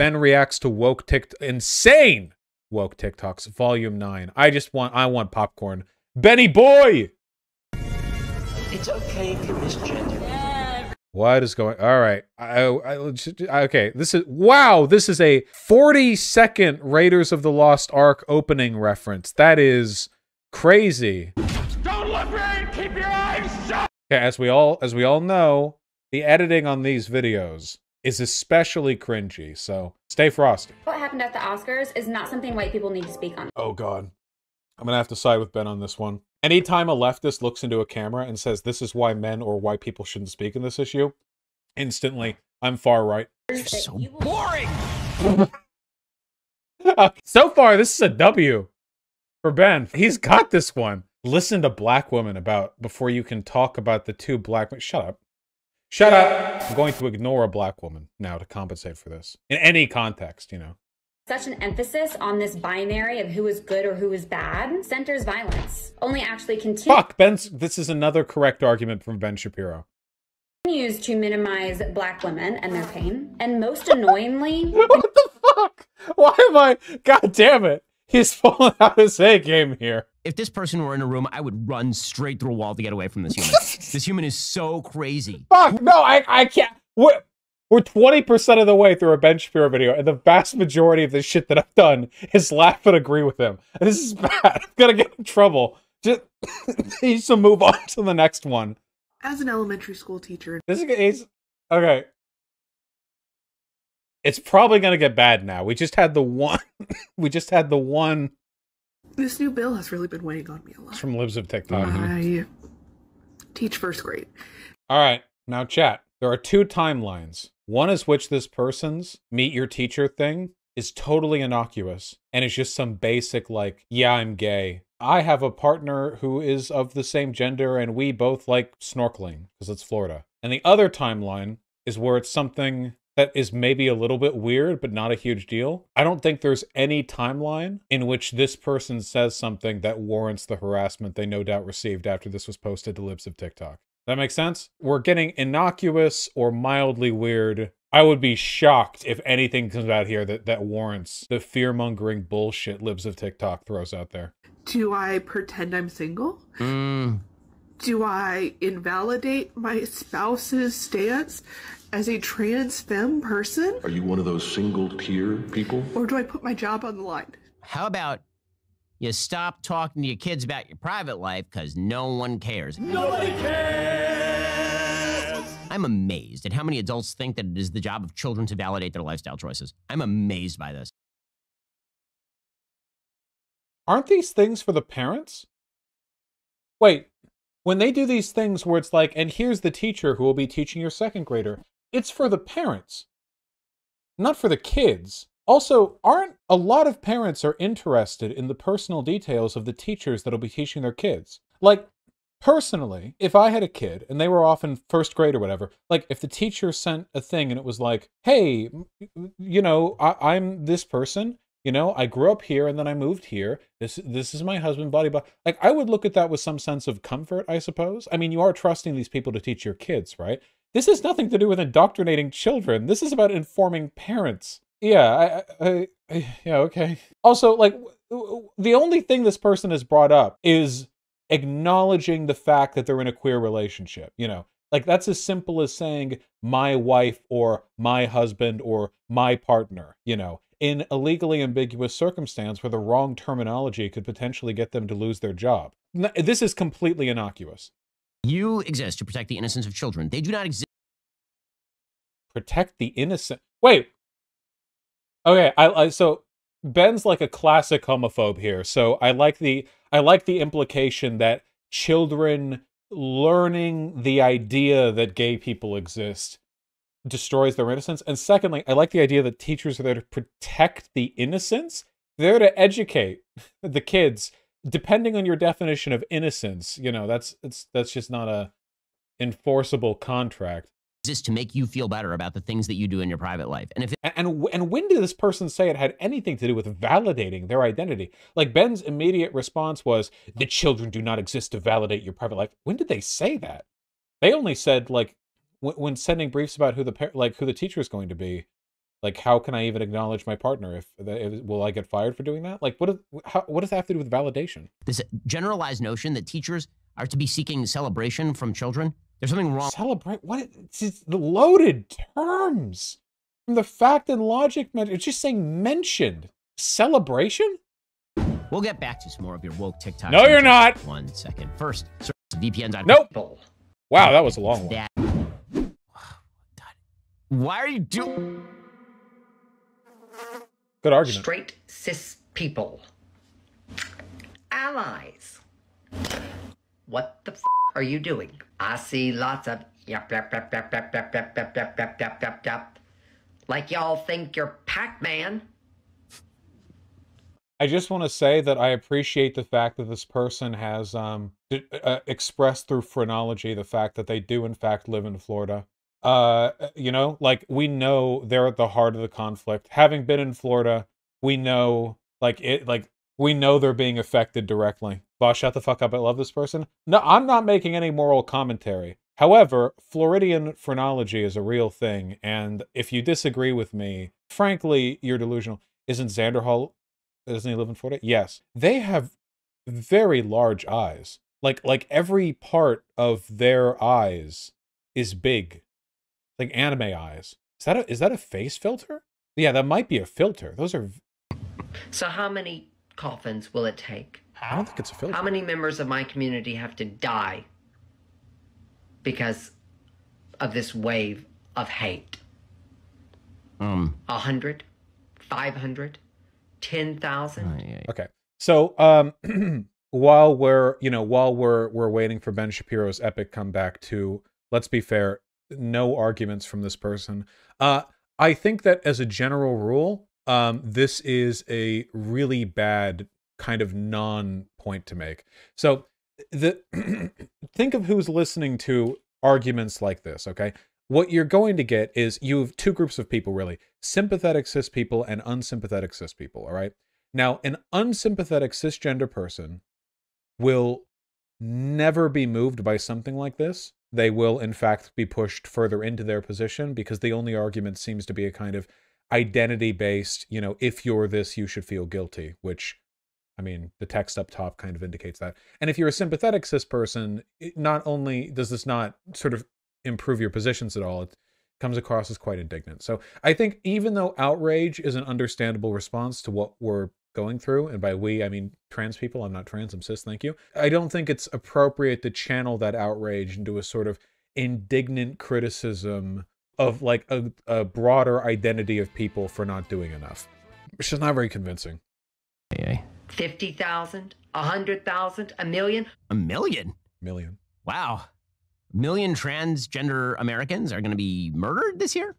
Ben reacts to woke insane woke TikToks, volume 9. I want popcorn. Benny boy! It's okay if you're misgendered. What is going? All right. Okay. This is a 40-second Raiders of the Lost Ark opening reference. That is crazy. Don't look right. Keep your eyes shut. Okay, as we all know, the editing on these videos is especially cringy, so stay frosty. What happened at the Oscars is not something white people need to speak on. Oh God. I'm gonna have to side with Ben on this one. Anytime a leftist looks into a camera and says this is why men or white people shouldn't speak in this issue, instantly, I'm far right. You're so boring. So far, this is a W for Ben. He's got this one. Listen to black women about before you can talk about the two black men. Shut up. Shut up. I'm going to ignore a black woman now to compensate for this. In any context, you know. Such an emphasis on this binary of who is good or who is bad centers violence. Only actually Fuck, this is another correct argument from Ben Shapiro. Continues to minimize black women and their pain. And most annoyingly... What the fuck? Why am I... God damn it. He's falling out of his A game here. If this person were in a room, I would run straight through a wall to get away from this human. This human is so crazy. Fuck, no, I can't. We're 20% of the way through a Ben Shapiro video, and the vast majority of the shit that I've done is laugh and agree with him. And this is bad. I'm gonna get in trouble. Just needs to move on to the next one. As an elementary school teacher, okay. It's probably gonna get bad now. We just had the one. This new bill has really been weighing on me a lot. It's from Libs of TikTok. I teach first grade. All right, now chat. There are two timelines. One is which this person's meet your teacher thing is totally innocuous and it's just some basic like, yeah, I'm gay. I have a partner who is of the same gender and we both like snorkeling because it's Florida. And the other timeline is where it's something that is maybe a little bit weird, but not a huge deal. I don't think there's any timeline in which this person says something that warrants the harassment they no doubt received after this was posted to Libs of TikTok. That makes sense? We're getting innocuous or mildly weird. I would be shocked if anything comes out here that warrants the fear-mongering bullshit Libs of TikTok throws out there. Do I pretend I'm single? Do I invalidate my spouse's stance as a trans femme person? Are you one of those single-tier people? Or do I put my job on the line? How about you stop talking to your kids about your private life because no one cares? Nobody cares. I'm amazed at how many adults think that it is the job of children to validate their lifestyle choices. I'm amazed by this. Aren't these things for the parents? Wait, when they do these things where it's like, and here's the teacher who will be teaching your second grader, it's for the parents, not for the kids. Also, aren't a lot of parents are interested in the personal details of the teachers that'll be teaching their kids? Like, personally, if I had a kid and they were off in first grade or whatever, like if the teacher sent a thing and it was like, hey, you know, I'm this person, you know, I grew up here and then I moved here. This is my husband, blah, blah. Like, I would look at that with some sense of comfort, I suppose. I mean, you are trusting these people to teach your kids, right? This has nothing to do with indoctrinating children. This is about informing parents. Yeah, yeah, okay. Also, like, the only thing this person has brought up is acknowledging the fact that they're in a queer relationship, you know? Like, that's as simple as saying my wife or my husband or my partner, you know? In a legally ambiguous circumstance where the wrong terminology could potentially get them to lose their job. This is completely innocuous. You exist to protect the innocence of children. They do not exist. Protect the innocent? Wait. Okay, so Ben's like a classic homophobe here. So I like the implication that children learning the idea that gay people exist destroys their innocence. And secondly, I like the idea that teachers are there to protect the innocence. They're there to educate the kids. Depending on your definition of innocence, you know, that's just not a enforceable contract. Exist to make you feel better about the things that you do in your private life. And if and when did this person say it had anything to do with validating their identity? Like, Ben's immediate response was, the children do not exist to validate your private life. When did they say that? They only said, like, when sending briefs about who the teacher is going to be. Like, how can I even acknowledge my partner? Will I get fired for doing that? Like, what does that have to do with validation? This generalized notion that teachers are to be seeking celebration from children. There's something wrong. Celebrate? What? It's loaded terms. From the fact and logic, it's just saying mentioned. Celebration? We'll get back to some more of your woke TikTok. No, you're not. 1 second. First, VPNs on. Nope. Wow, that was a long one. Why are you doing? Good argument. Straight cis people. Allies. What the f are you doing? I see lots of yep. Like y'all think you're Pac-Man. I just want to say that I appreciate the fact that this person has expressed through phrenology the fact that they do in fact live in Florida. You know, like, we know they're at the heart of the conflict. Having been in Florida, we know, we know they're being affected directly. Vaush, shut the fuck up. I love this person. No, I'm not making any moral commentary. However, Floridian phrenology is a real thing, and if you disagree with me, frankly, you're delusional. Isn't Xanderhall, doesn't he live in Florida? Yes. They have very large eyes. Like every part of their eyes is big. Like anime eyes. Is that a face filter? Yeah, that might be a filter. Those are... So how many coffins will it take? I don't think it's a filter. How many members of my community have to die because of this wave of hate? 100? 500? 10,000? Okay. So, while we're waiting for Ben Shapiro's epic comeback to, let's be fair, no arguments from this person. I think that as a general rule, this is a really bad kind of non-point to make. So think of who's listening to arguments like this, okay? What you're going to get is you have two groups of people, really. Sympathetic cis people and unsympathetic cis people, all right? Now, an unsympathetic cisgender person will never be moved by something like this. They will, in fact, be pushed further into their position because the only argument seems to be a kind of identity-based, you know, if you're this, you should feel guilty, which, I mean, the text up top kind of indicates that. And if you're a sympathetic cis person, not only does this not sort of improve your positions at all, it comes across as quite indignant. So I think even though outrage is an understandable response to what we're going through, and by we, I mean trans people, I'm not trans, I'm cis, thank you. I don't think it's appropriate to channel that outrage into a sort of indignant criticism of like a broader identity of people for not doing enough. It's just not very convincing. 50,000? 100,000? A million? A million? Million. Wow. A million transgender Americans are going to be murdered this year?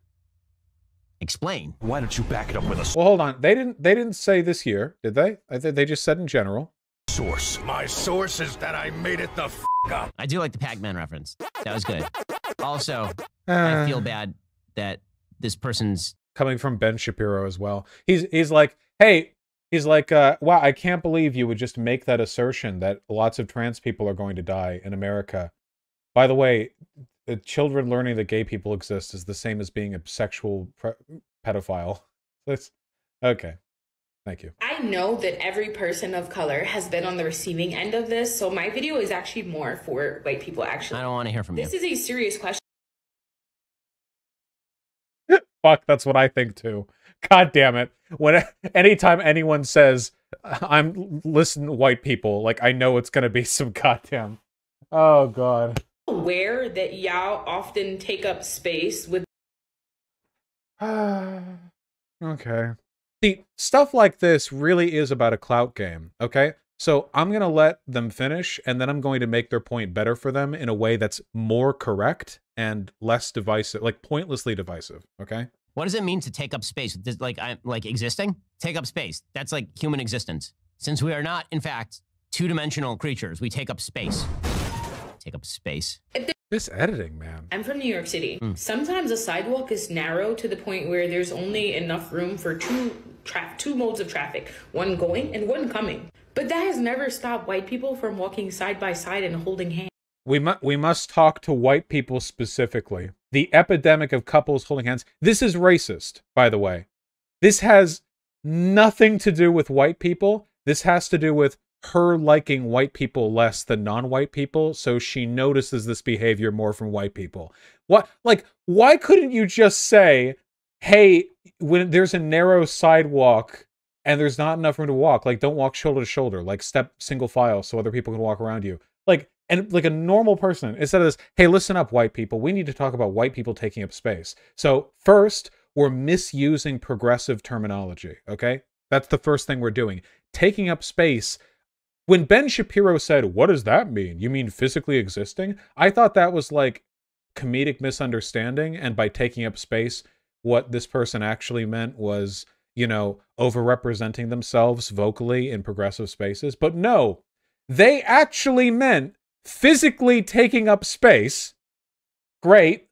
Explain. Why don't you back it up with a Well, hold on. They didn't say this year, did they? I think they just said in general. source? My source is that I made it the f up. I do like the Pac-Man reference. That was good. Also, I feel bad that this person's coming from Ben Shapiro as well. He's like, hey, he's like, wow, I can't believe you would just make that assertion that lots of trans people are going to die in America. By the way, children learning that gay people exist is the same as being a sexual pedophile. That's okay. Thank you. I know that every person of color has been on the receiving end of this, so my video is actually more for white people, actually. I don't want to hear from you. This is a serious question. Fuck, that's what I think too. God damn it. Anytime anyone says, listen, white people, like, I know it's gonna be some goddamn... Oh, God. Aware that y'all often take up space with... Okay. See, stuff like this really is about a clout game, okay? So I'm going to let them finish, and then I'm going to make their point better for them in a way that's more correct and less divisive, like pointlessly divisive, okay? What does it mean to take up space? Like existing? Take up space. That's like human existence. Since we are not, in fact, two-dimensional creatures, we take up space. Take up space. This editing, man. I'm from New York City. Sometimes a sidewalk is narrow to the point where there's only enough room for two modes of traffic, one going and one coming. But that has never stopped white people from walking side by side and holding hands. We must talk to white people specifically. the epidemic of couples holding hands. This is racist, by the way. This has nothing to do with white people. This has to do with her liking white people less than non-white people, so she notices this behavior more from white people. What, like, why couldn't you just say, hey, when there's a narrow sidewalk and there's not enough room to walk, like, don't walk shoulder to shoulder, like, step single file so other people can walk around you. Like, and like a normal person, instead of this, hey, listen up, white people, we need to talk about white people taking up space. So first, we're misusing progressive terminology, okay? That's the first thing we're doing. Taking up space. When Ben Shapiro said, what does that mean? You mean physically existing? I thought that was like comedic misunderstanding, and by taking up space, what this person actually meant was, you know, overrepresenting themselves vocally in progressive spaces. But no, they actually meant physically taking up space. Great.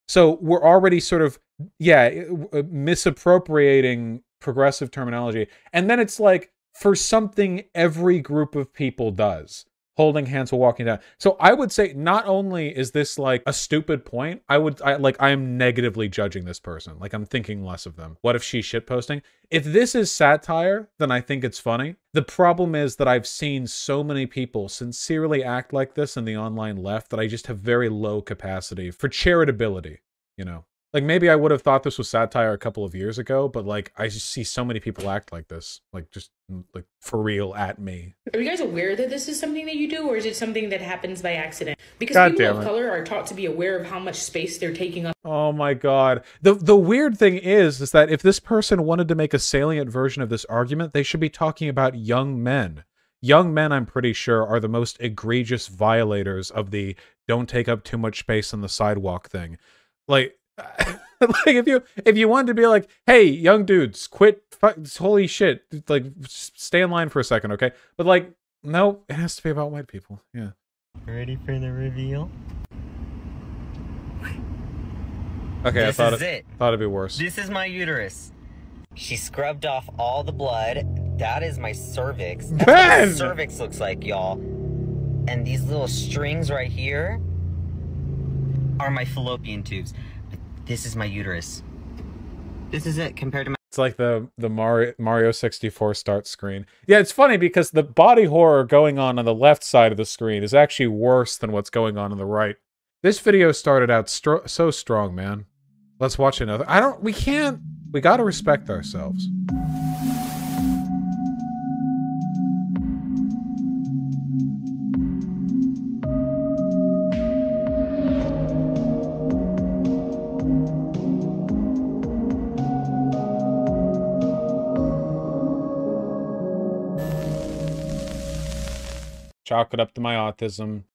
So we're already sort of, yeah, misappropriating progressive terminology. And then it's like, for something every group of people does, holding hands while walking down. So I would say not only is this like a stupid point, I am negatively judging this person. Like, I'm thinking less of them. What if she's shitposting? If this is satire, then I think it's funny. The problem is that I've seen so many people sincerely act like this in the online left that I just have very low capacity for charitability, you know? Like, maybe I would have thought this was satire a couple of years ago, but, like, I just see so many people act like this. Like, just, like, for real at me. Are you guys aware that this is something that you do, or is it something that happens by accident? Because God people damn of it. color are taught to be aware of how much space they're taking up. Oh my god. The weird thing is that if this person wanted to make a salient version of this argument, they should be talking about young men. Young men, I'm pretty sure, are the most egregious violators of the don't take up too much space on the sidewalk thing. Like, like if you wanted to be like, hey, young dudes, quit, holy shit, like, stay in line for a second, okay? But like, no, it has to be about white people. Yeah. Ready for the reveal? Okay, This I is it. thought it'd be worse. This is my uterus. She scrubbed off all the blood. That is my cervix. That's what Ben! my cervix looks like, y'all. And these little strings right here are my fallopian tubes. This is my uterus. This is it compared to my... It's like the Mario 64 start screen. Yeah, it's funny because the body horror going on the left side of the screen is actually worse than what's going on the right. This video started out so strong, man. Let's watch another. We gotta respect ourselves. Chalk it up to my autism.